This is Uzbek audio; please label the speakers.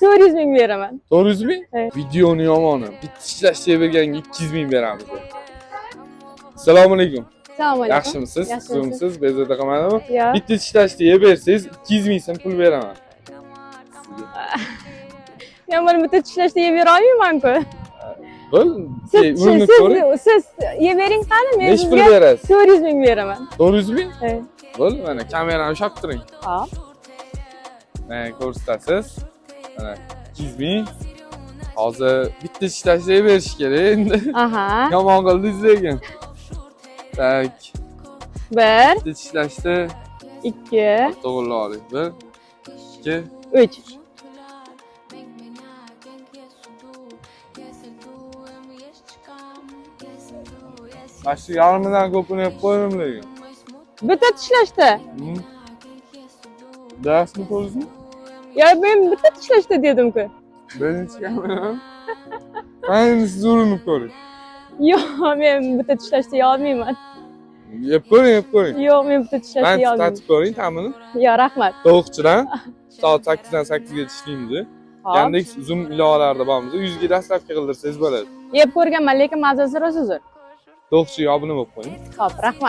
Speaker 1: 400 ming beraman.
Speaker 2: 400 ming?
Speaker 1: Evet.
Speaker 2: Videoni yomoni. Bitta ishlashga berganga 200 ming beramiz. Assalomu alaykum.
Speaker 1: Assalomu alaykum.
Speaker 2: Yaxshimisiz?
Speaker 1: Yaxshimisiz.
Speaker 2: Siz bezovta qilmadimi?
Speaker 1: Yo'q.
Speaker 2: Bitta ishlashga bersangiz 200 ming so'm pul beraman.
Speaker 1: Men buni bitta tishlashda yeb bera olmayman-ku.
Speaker 2: Urinib ko'ring.
Speaker 1: Siz yeb bering qani, men
Speaker 2: Necha pul
Speaker 1: sizga
Speaker 2: berasiz?
Speaker 1: 400 ming beraman.
Speaker 2: 400 ming?
Speaker 1: Evet.
Speaker 2: Bo'l, mana kamerani ushlab turing.
Speaker 1: Hop.
Speaker 2: Mana ko'rsatasiz. Mana 200 ming. Hozir bitta ishlashga berish kerak endi.
Speaker 1: Aha.
Speaker 2: Yomon qildingiz lekin. Tak.
Speaker 1: 1,
Speaker 2: Bitta ishlashda
Speaker 1: 2,
Speaker 2: to'g'ri oling. 1, 2,
Speaker 1: 3.
Speaker 2: Başka yarımdan kopunu hep koyuyorum lekin.
Speaker 1: Bitta tishlashda.
Speaker 2: Ders mi ko'rdingizmi?
Speaker 1: Ya men bitta tishlashda dedim-ku.
Speaker 2: Birinchi kamera. Qani siz urinib ko'ring.
Speaker 1: Yo'q, men bitta tishlashda yey olmayman.
Speaker 2: Yeb ko'ring, yeb ko'ring.
Speaker 1: Yo'q, men bitta tishlashda yey
Speaker 2: Ben
Speaker 1: olmayman.
Speaker 2: tatib ko'ring ta'mini.
Speaker 1: Yo'q, rahmat.
Speaker 2: Tovuqchidan soat 8 dan 8 gacha ishlaymiz.
Speaker 1: Hop.
Speaker 2: Yandex Zoom ilovalarida bormiz. 100 ga dastlabki qildirsangiz bo'ladi.
Speaker 1: Yeb ko'rganman, lekin mazasi rosa zo'r.
Speaker 2: Tovuqchiga obuna bo'lib qo'ying.
Speaker 1: Hop, rahmat.